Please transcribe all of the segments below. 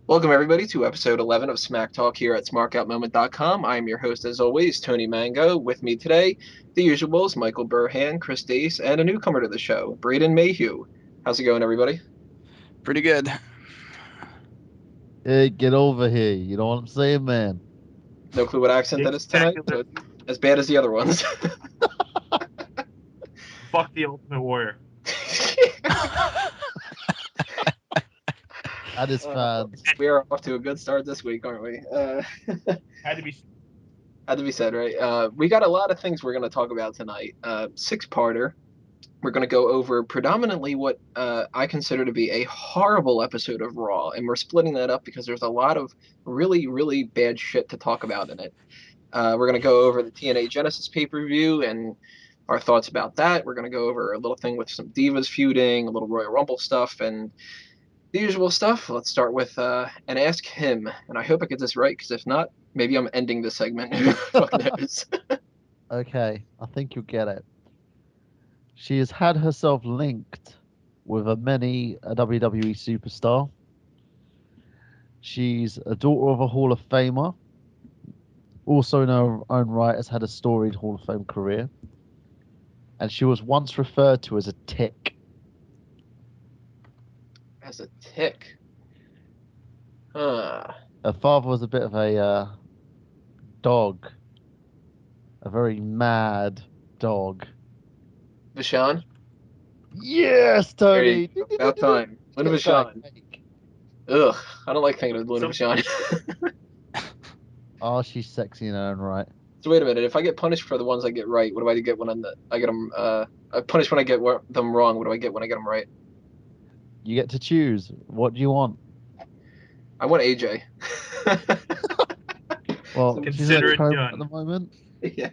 Welcome, everybody, to episode 11 of Smack Talk here at SmarkOutMoment.com. I am your host, as always, Tony Mango. With me today, the usuals, Michael Burhan, Chris Dace, and a newcomer to the show, Braden Mayhew. How's it going, everybody? Pretty good. Hey, get over here. You know what I'm saying, man? No clue what accent that is tonight, so as bad as the other ones. Fuck the Ultimate Warrior. That is fans. We are off to a good start this week, aren't we? Had to be said, right? We got a lot of things we're going to talk about tonight. Six-parter. We're going to go over predominantly what I consider to be a horrible episode of Raw, and we're splitting that up because there's a lot of really, really bad shit to talk about in it. We're going to go over the TNA Genesis pay-per-view and our thoughts about that. We're going to go over a little thing with some Divas feuding, a little Royal Rumble stuff, and the usual stuff. Let's start with and ask him, and I hope I get this right, because if not, maybe I'm ending this segment. Who the fuck knows? Okay, I think you'll get it. She has had herself linked with a WWE superstar. She's a daughter of a Hall of Famer. Also in her own right has had a storied Hall of Fame career. And she was once referred to as a tick. As a tick? Huh. Her father was a bit of a dog. A very mad dog. Vashon? Yes, Tony! About time. Luna Vachon. Ugh, I don't like thinking of Luna Vachon. Oh, she's sexy in her own right. So wait a minute. If I get punished for the ones I get right, what do I get when I get them? Punished when I get them wrong. What do I get when I get them right? You get to choose. What do you want? I want AJ. Well, she's in a coma at the moment. Yeah,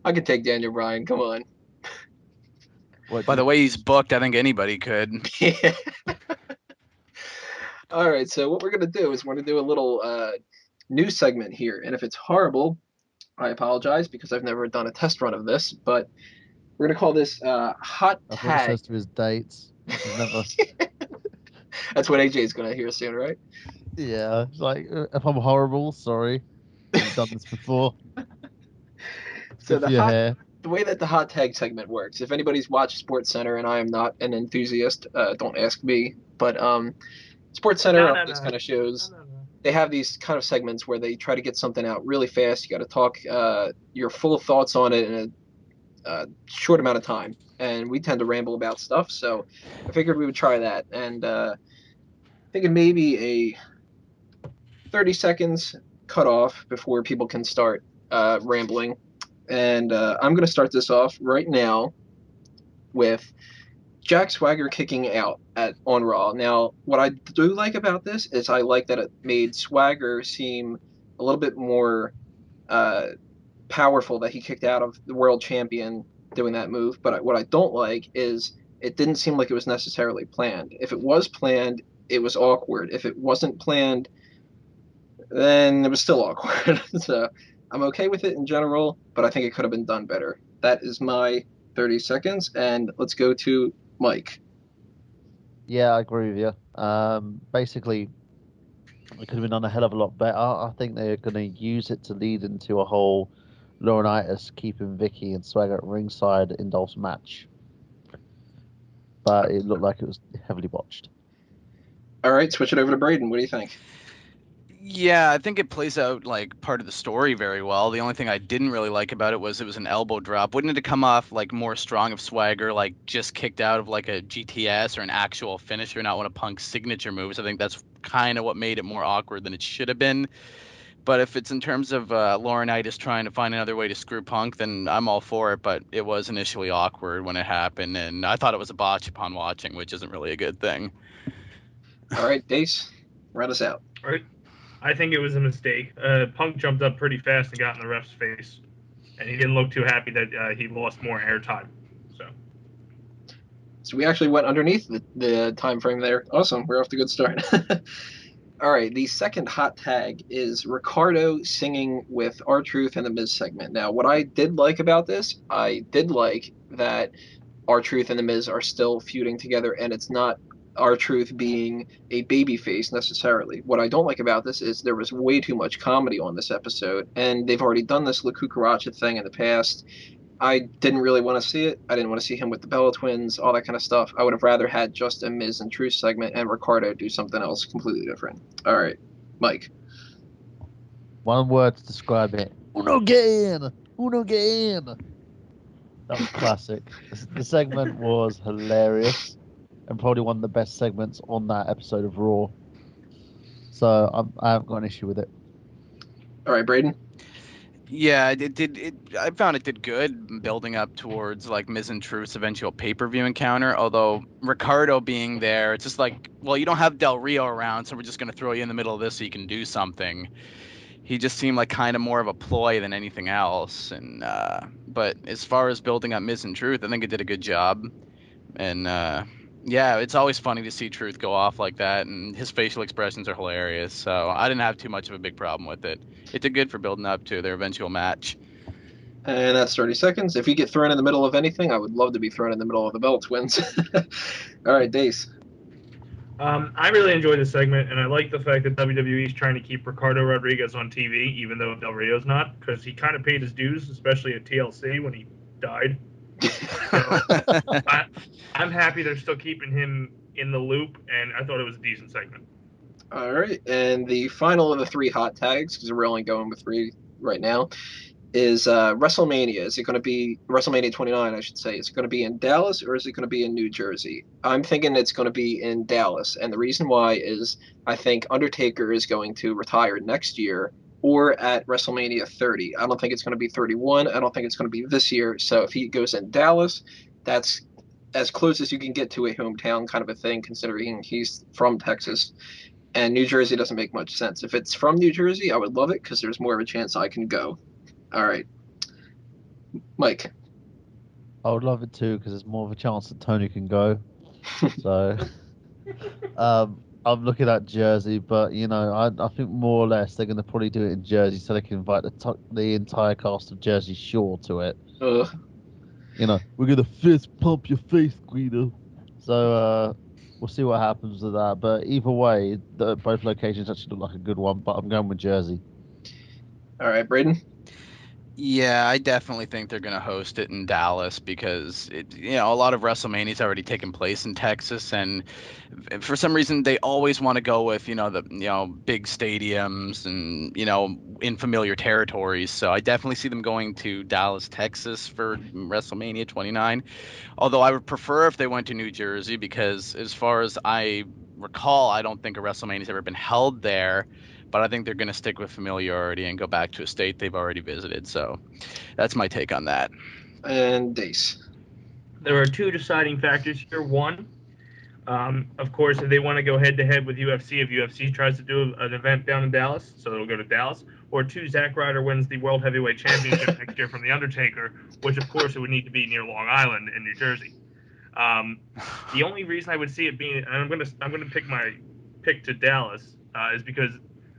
I could take Daniel Bryan. Come on. By the way he's booked, I think anybody could. Yeah. All right, so what we're going to do is we're going to do a little new segment here. And if it's horrible, I apologize because I've never done a test run of this. But we're going to call this Hot That's Tag. what it says to his dates. Never... That's what AJ's going to hear soon, right? Yeah, it's like, if I'm horrible, sorry. I've done this before. So the way that the Hot Tag segment works, if anybody's watched Sports Center, and I am not an enthusiast, don't ask me, but Sports Center, these kind of shows, they have these kind of segments where they try to get something out really fast. You got to talk your full thoughts on it in a short amount of time, and we tend to ramble about stuff, so I figured we would try that, and thinking maybe a 30 seconds cut off before people can start rambling. And I'm going to start this off right now with Jack Swagger kicking out on Raw. Now, what I do like about this is I like that it made Swagger seem a little bit more powerful, that he kicked out of the world champion doing that move. But what I don't like is it didn't seem like it was necessarily planned. If it was planned, it was awkward. If it wasn't planned, then it was still awkward. So I'm okay with it in general, but I think it could have been done better. That is my 30 seconds, and let's go to Mike. Yeah, I agree with you. Basically, it could have been done a hell of a lot better. I think they're going to use it to lead into a whole Laurinaitis keeping Vicky and Swagger at ringside in Dolph's match. But it looked like it was heavily botched. All right, switch it over to Braden. What do you think? Yeah, I think it plays out like part of the story very well. The only thing I didn't really like about it was an elbow drop. Wouldn't it have come off like more strong of Swagger, like just kicked out of like a GTS or an actual finisher, not one of Punk's signature moves? I think that's kind of what made it more awkward than it should have been. But if it's in terms of Laurinaitis trying to find another way to screw Punk, then I'm all for it. But it was initially awkward when it happened, and I thought it was a botch upon watching, which isn't really a good thing. All right, Dace, round us out. All right. I think it was a mistake. Punk jumped up pretty fast and got in the ref's face, and he didn't look too happy that he lost more airtime. So we actually went underneath the time frame there. Awesome, we're off to a good start. All right, the second hot tag is Ricardo singing with R-Truth and the Miz segment. Now, what I did like about this, I did like that R-Truth and The Miz are still feuding together, and it's not R-Truth being a babyface necessarily. What I don't like about this is there was way too much comedy on this episode, and they've already done this La Cucaracha thing in the past. I didn't really want to see it. I didn't want to see him with the Bella Twins, all that kind of stuff. I would have rather had just a Miz and Truth segment and Ricardo do something else completely different. All right, Mike. One word to describe it. Uno again! Uno again! That was classic. The segment was hilarious and probably one of the best segments on that episode of Raw. So I haven't got an issue with it. All right, Braden. Yeah, I found it did good building up towards like Miz and Truth's eventual pay-per-view encounter. Although Ricardo being there, it's just like, well, you don't have Del Rio around, so we're just gonna throw you in the middle of this so you can do something. He just seemed like kind of more of a ploy than anything else. And but as far as building up Miz and Truth, I think it did a good job. And yeah, it's always funny to see Truth go off like that, and his facial expressions are hilarious. So I didn't have too much of a big problem with it. It did good for building up to their eventual match. And that's 30 seconds. If you get thrown in the middle of anything, I would love to be thrown in the middle of the Bella Twins. All right, Dace. I really enjoyed this segment, and I like the fact that WWE is trying to keep Ricardo Rodriguez on TV, even though Del Rio's not, because he kind of paid his dues, especially at TLC when he died. So I'm happy they're still keeping him in the loop, and I thought it was a decent segment. All right, and the final of the 3 hot tags, because we're only going with 3 right now, is WrestleMania. Is it going to be WrestleMania 29, I should say? Is it going to be in Dallas or is it going to be in New Jersey? I'm thinking it's going to be in Dallas, and the reason why is I think Undertaker is going to retire next year or at WrestleMania 30. I don't think it's going to be 31. I don't think it's going to be this year. So if he goes in Dallas, that's as close as you can get to a hometown kind of a thing, considering he's from Texas. And New Jersey doesn't make much sense. If it's from New Jersey, I would love it because there's more of a chance I can go. All right. Mike. I would love it too because there's more of a chance that Tony can go. So I'm looking at Jersey, but I think more or less they're going to probably do it in Jersey so they can invite the entire cast of Jersey Shore to it. We're going to fist pump your face, Guido. So we'll see what happens with that. But either way, both locations actually look like a good one, but I'm going with Jersey. All right, Braden. Yeah, I definitely think they're going to host it in Dallas because a lot of WrestleMania's already taken place in Texas, and for some reason they always want to go with the big stadiums and in familiar territories. So I definitely see them going to Dallas, Texas for WrestleMania 29. Although I would prefer if they went to New Jersey because, as far as I recall, I don't think a WrestleMania's ever been held there. But I think they're going to stick with familiarity and go back to a state they've already visited. So that's my take on that. And Dace. There are 2 deciding factors here. One, of course, if they want to go head-to-head with UFC, if UFC tries to do an event down in Dallas, so it'll go to Dallas. Or 2, Zack Ryder wins the World Heavyweight Championship next year from The Undertaker, which, of course, it would need to be near Long Island in New Jersey. The only reason I would see it being, and I'm going to pick my pick to Dallas, is because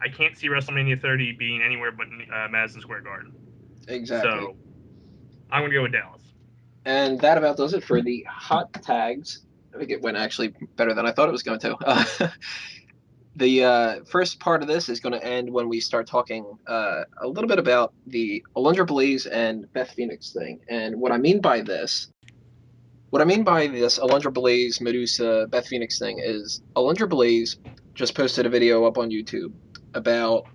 I can't see WrestleMania 30 being anywhere but Madison Square Garden. Exactly. So I'm going to go with Dallas. And that about does it for the hot tags. I think it went actually better than I thought it was going to. The first part of this is going to end when we start talking a little bit about the Alundra Blayze and Beth Phoenix thing. And what I mean by this Alundra Blayze, Madusa, Beth Phoenix thing is Alundra Blayze just posted a video up on YouTube about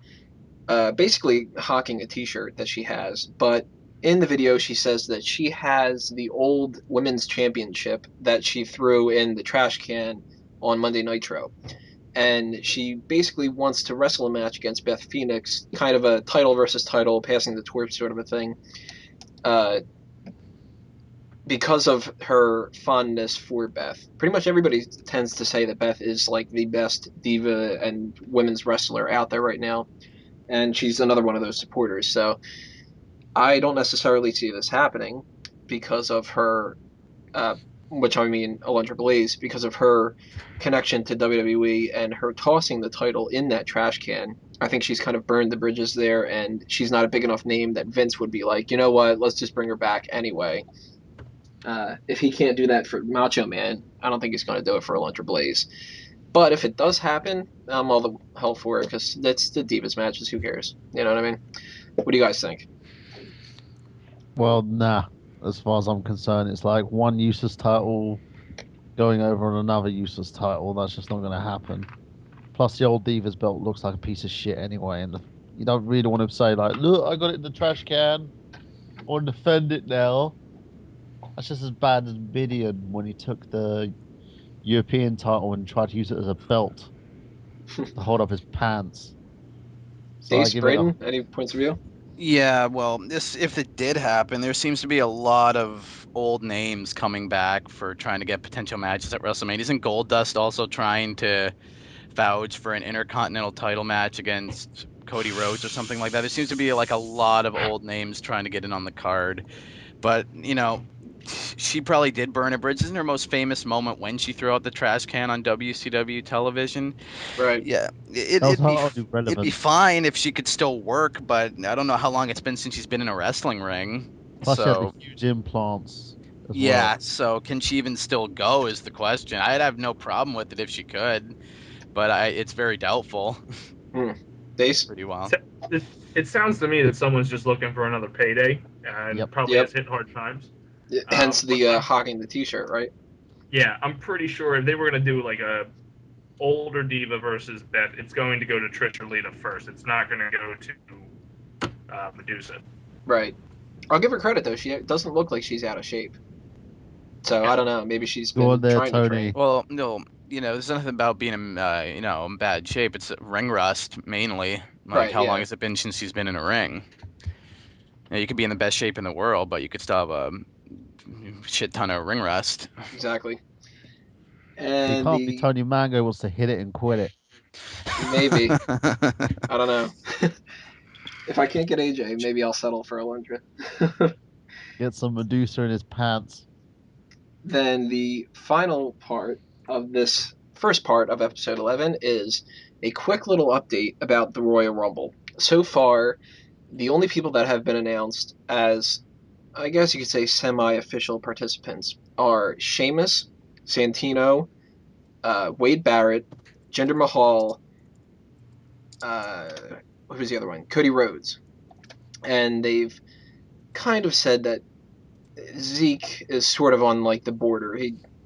basically hawking a t-shirt that she has, but in the video she says that she has the old women's championship that she threw in the trash can on Monday Nitro, and she basically wants to wrestle a match against Beth Phoenix, kind of a title versus title, passing the torch sort of a thing, because of her fondness for Beth. Pretty much everybody tends to say that Beth is like the best diva and women's wrestler out there right now, and she's another one of those supporters. So I don't necessarily see this happening because of her, which I mean Alundra Blayze, because of her connection to WWE and her tossing the title in that trash can. I think she's kind of burned the bridges there, and she's not a big enough name that Vince would be like, you know what, let's just bring her back anyway. If he can't do that for Macho Man, I don't think he's going to do it for Alundra Blayze. But if it does happen, I'm all the hell for it because that's the Divas matches. Who cares? You know what I mean? What do you guys think? Well, nah. As far as I'm concerned, it's like one useless title going over on another useless title. That's just not going to happen. Plus, the old Divas belt looks like a piece of shit anyway, and you don't really want to say like, "Look, I got it in the trash can," or defend it now. That's just as bad as Mideon when he took the European title and tried to use it as a belt to hold up his pants. So I Ace, give it Braden, any points of view? Yeah, well, if it did happen, there seems to be a lot of old names coming back for trying to get potential matches at WrestleMania. Isn't Goldust also trying to vouch for an Intercontinental title match against Cody Rhodes or something like that? There seems to be like a lot of old names trying to get in on the card. But, she probably did burn a bridge. Isn't her most famous moment when she threw out the trash can on WCW television? Right. Yeah, that was hardly it'd relevant. be fine if she could still work, but I don't know how long it's been since she's been in a wrestling ring. Plus, she had the So huge implants as yeah, well. so can she even still go is the question. I'd have no problem with it if she could, but it's very doubtful. Dace? Pretty well. It sounds to me that someone's just looking for another payday and probably Yep. has hit hard times. Hence the hogging the T-shirt, right? Yeah, I'm pretty sure if they were going to do like a older diva versus Beth, it's going to go to Trish or Lita first. It's not going to go to Madusa. Right. I'll give her credit though. She doesn't look like she's out of shape. So I don't know. Maybe she's Go on been there, trying to Tony. train. Well, no, there's nothing about being in bad shape. It's ring rust mainly. Like Right, how yeah. long has it been since she's been in a ring? You could be in the best shape in the world, but you could still have a shit ton of ring rust. Exactly. It And can't be Tony Mango wants to hit it and quit it. maybe. I don't know. If I can't get AJ, maybe I'll settle for Alundra. Get some Madusa in his pants. Then the final part of this first part of episode 11 is a quick little update about the Royal Rumble. So far, the only people that have been announced as, I guess you could say, semi-official participants are Sheamus, Santino, Wade Barrett, Jinder Mahal, who's the other one? Cody Rhodes. And they've kind of said that Zeke is sort of on like the border.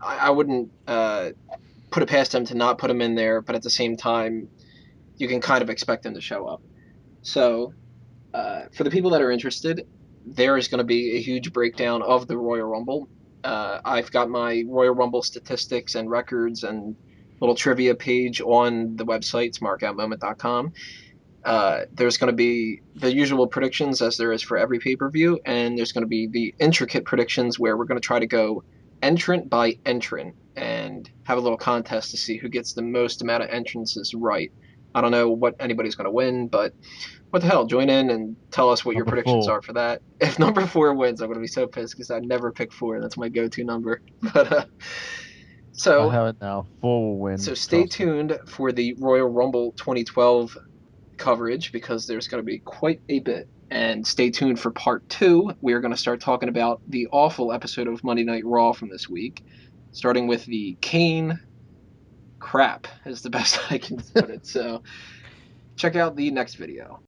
I wouldn't put it past him to not put him in there, but at the same time, you can kind of expect him to show up. So, for the people that are interested, there is going to be a huge breakdown of the Royal Rumble. I've got my Royal Rumble statistics and records and little trivia page on the website, smarkoutmoment.com. There's going to be the usual predictions as there is for every pay-per-view, and there's going to be the intricate predictions where we're going to try to go entrant by entrant and have a little contest to see who gets the most amount of entrances right. I don't know what anybody's going to win, but what the hell? Join in and tell us what your predictions are for that. If number 4 wins, I'm going to be so pissed because I never pick 4. That's my go-to number. But so I have it now. 4 will win. So stay tuned for the Royal Rumble 2012 coverage because there's going to be quite a bit. And stay tuned for part 2. We are going to start talking about the awful episode of Monday Night Raw from this week, starting with the Kane crap is the best I can put it. So check out the next video.